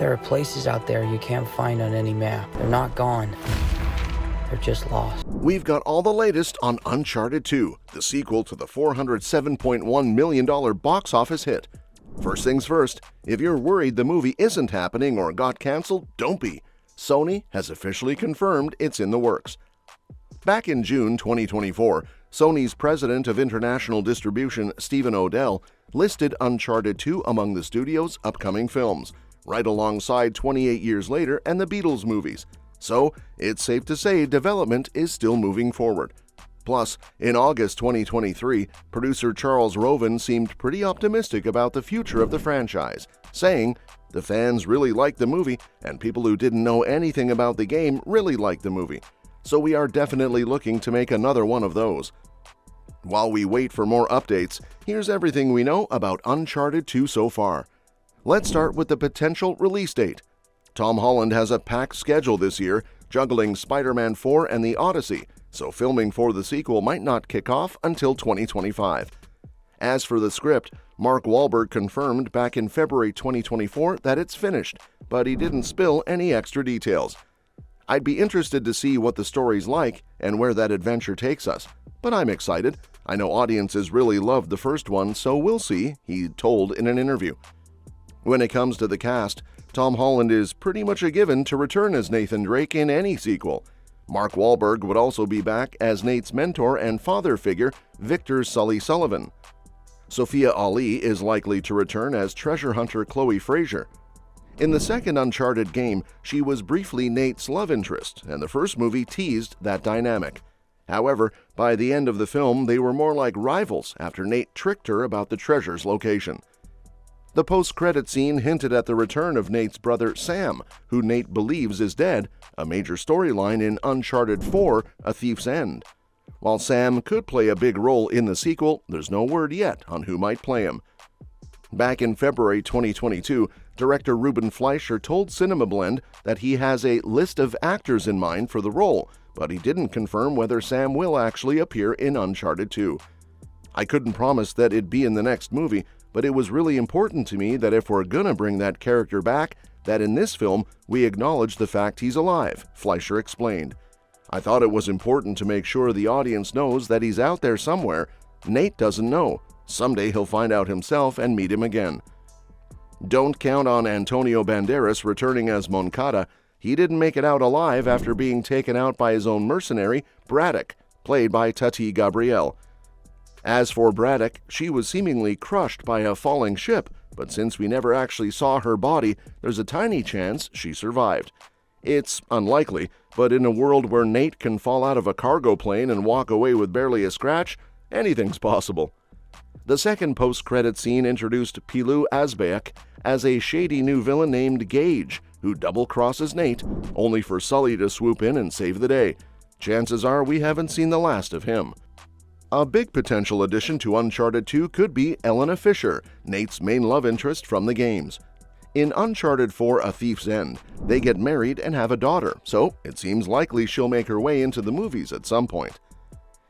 There are places out there you can't find on any map. They're not gone. They're just lost. We've got all the latest on Uncharted 2, the sequel to the $407.1 million box office hit. First things first, if you're worried the movie isn't happening or got canceled, don't be. Sony has officially confirmed it's in the works. Back in June 2024, Sony's president of international distribution, Stephen Odell, listed Uncharted 2 among the studio's upcoming films, right alongside 28 Years Later and the Beatles movies. So, it's safe to say development is still moving forward. Plus, in August 2023, producer Charles Roven seemed pretty optimistic about the future of the franchise, saying, "The fans really liked the movie, and people who didn't know anything about the game really liked the movie. So we are definitely looking to make another one of those." While we wait for more updates, here's everything we know about Uncharted 2 so far. Let's start with the potential release date. Tom Holland has a packed schedule this year, juggling Spider-Man 4 and The Odyssey, so filming for the sequel might not kick off until 2025. As for the script, Mark Wahlberg confirmed back in February 2024 that it's finished, but he didn't spill any extra details. "I'd be interested to see what the story's like and where that adventure takes us, but I'm excited. I know audiences really loved the first one, so we'll see," he told in an interview. When it comes to the cast, Tom Holland is pretty much a given to return as Nathan Drake in any sequel. Mark Wahlberg would also be back as Nate's mentor and father figure, Victor Sullivan. Sophia Ali is likely to return as treasure hunter Chloe Fraser. In the second Uncharted game, she was briefly Nate's love interest, and the first movie teased that dynamic. However, by the end of the film, they were more like rivals after Nate tricked her about the treasure's location. The post-credit scene hinted at the return of Nate's brother Sam, who Nate believes is dead, a major storyline in Uncharted 4: A Thief's End. While Sam could play a big role in the sequel, there's no word yet on who might play him. Back in February 2022, director Ruben Fleischer told CinemaBlend that he has a list of actors in mind for the role, but he didn't confirm whether Sam will actually appear in Uncharted 2. "I couldn't promise that it'd be in the next movie, but it was really important to me that if we're gonna bring that character back, that in this film we acknowledge the fact he's alive," Fleischer explained. "I thought it was important to make sure the audience knows that he's out there somewhere. Nate doesn't know. Someday he'll find out himself and meet him again." Don't count on Antonio Banderas returning as Moncada. He didn't make it out alive after being taken out by his own mercenary, Braddock, played by Tati Gabrielle. As for Braddock, she was seemingly crushed by a falling ship, but since we never actually saw her body, there's a tiny chance she survived. It's unlikely, but in a world where Nate can fall out of a cargo plane and walk away with barely a scratch, anything's possible. The second post-credit scene introduced Pilou Asbæk as a shady new villain named Gage, who double-crosses Nate, only for Sully to swoop in and save the day. Chances are we haven't seen the last of him. A big potential addition to Uncharted 2 could be Elena Fisher, Nate's main love interest from the games. In Uncharted 4: A Thief's End, they get married and have a daughter, so it seems likely she'll make her way into the movies at some point.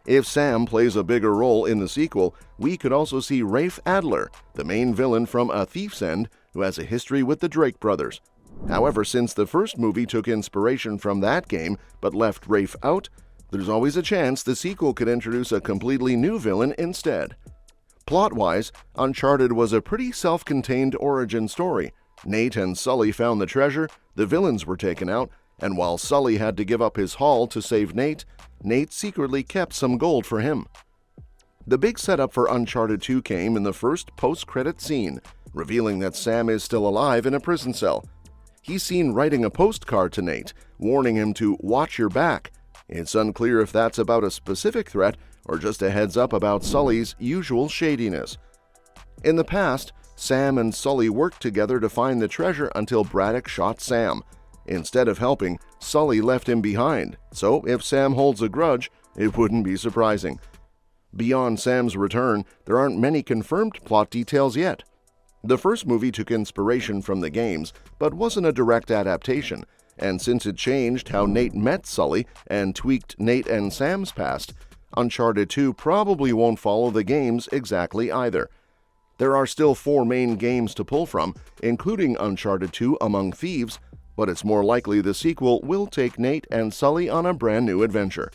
If Sam plays a bigger role in the sequel, we could also see Rafe Adler, the main villain from A Thief's End, who has a history with the Drake brothers. However, since the first movie took inspiration from that game but left Rafe out, there's always a chance the sequel could introduce a completely new villain instead. Plot-wise, Uncharted was a pretty self-contained origin story. Nate and Sully found the treasure, the villains were taken out, and while Sully had to give up his haul to save Nate, Nate secretly kept some gold for him. The big setup for Uncharted 2 came in the first post-credit scene, revealing that Sam is still alive in a prison cell. He's seen writing a postcard to Nate, warning him to watch your back. It's unclear if that's about a specific threat or just a heads up about Sully's usual shadiness. In the past, Sam and Sully worked together to find the treasure until Braddock shot Sam. Instead of helping, Sully left him behind, so if Sam holds a grudge, it wouldn't be surprising. Beyond Sam's return, there aren't many confirmed plot details yet. The first movie took inspiration from the games, but wasn't a direct adaptation, and since it changed how Nate met Sully and tweaked Nate and Sam's past, Uncharted 2 probably won't follow the games exactly either. There are still 4 main games to pull from, including Uncharted 2 Among Thieves, but it's more likely the sequel will take Nate and Sully on a brand new adventure.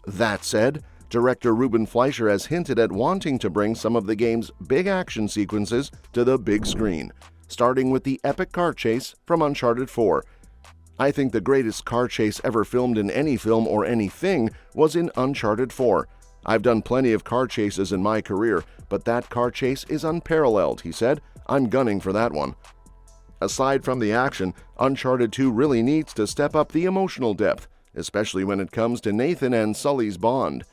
That said, director Ruben Fleischer has hinted at wanting to bring some of the game's big action sequences to the big screen, starting with the epic car chase from Uncharted 4. I think the greatest car chase ever filmed in any film or anything was in Uncharted 4. I've done plenty of car chases in my career, but that car chase is unparalleled, he said. I'm gunning for that one. Aside from the action, Uncharted 2 really needs to step up the emotional depth, especially when it comes to Nathan and Sully's bond.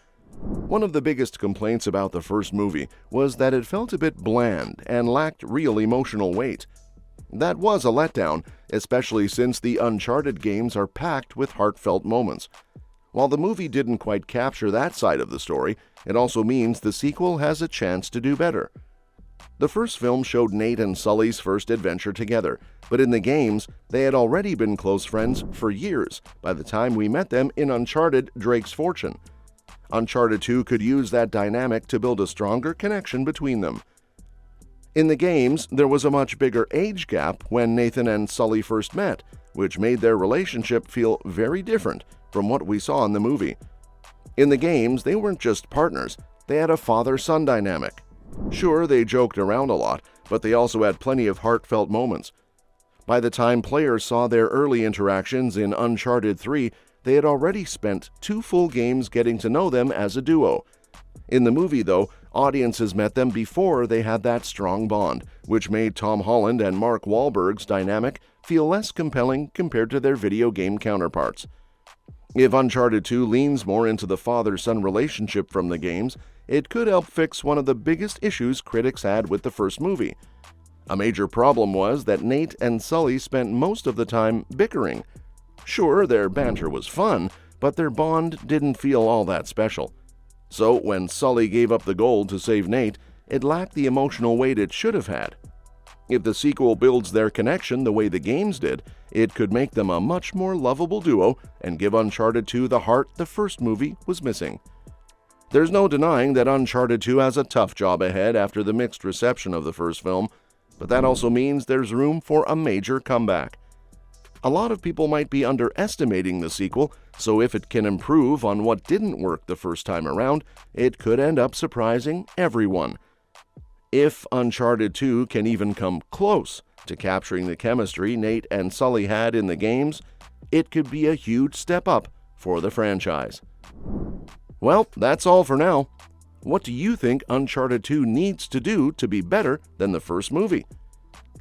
One of the biggest complaints about the first movie was that it felt a bit bland and lacked real emotional weight. That was a letdown, especially since the Uncharted games are packed with heartfelt moments. While the movie didn't quite capture that side of the story, it also means the sequel has a chance to do better. The first film showed Nate and Sully's first adventure together, but in the games, they had already been close friends for years by the time we met them in Uncharted: Drake's Fortune. Uncharted 2 could use that dynamic to build a stronger connection between them. In the games, there was a much bigger age gap when Nathan and Sully first met, which made their relationship feel very different from what we saw in the movie. In the games, they weren't just partners, they had a father-son dynamic. Sure, they joked around a lot, but they also had plenty of heartfelt moments. By the time players saw their early interactions in Uncharted 3, they had already spent 2 full games getting to know them as a duo. In the movie, though, audiences met them before they had that strong bond, which made Tom Holland and Mark Wahlberg's dynamic feel less compelling compared to their video game counterparts. If Uncharted 2 leans more into the father-son relationship from the games, it could help fix one of the biggest issues critics had with the first movie. A major problem was that Nate and Sully spent most of the time bickering. Sure, their banter was fun, but their bond didn't feel all that special. So when Sully gave up the gold to save Nate, it lacked the emotional weight it should have had. If the sequel builds their connection the way the games did, it could make them a much more lovable duo and give Uncharted 2 the heart the first movie was missing. There's no denying that Uncharted 2 has a tough job ahead after the mixed reception of the first film, but that also means there's room for a major comeback. A lot of people might be underestimating the sequel, so if it can improve on what didn't work the first time around, it could end up surprising everyone. If Uncharted 2 can even come close to capturing the chemistry Nate and Sully had in the games, it could be a huge step up for the franchise. Well, that's all for now. What do you think Uncharted 2 needs to do to be better than the first movie?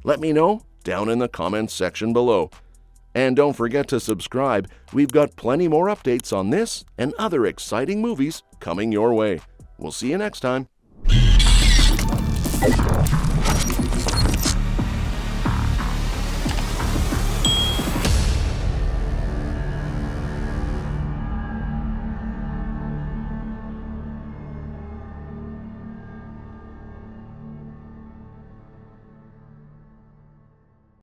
Let me know down in the comments section below. And don't forget to subscribe. We've got plenty more updates on this and other exciting movies coming your way. We'll see you next time.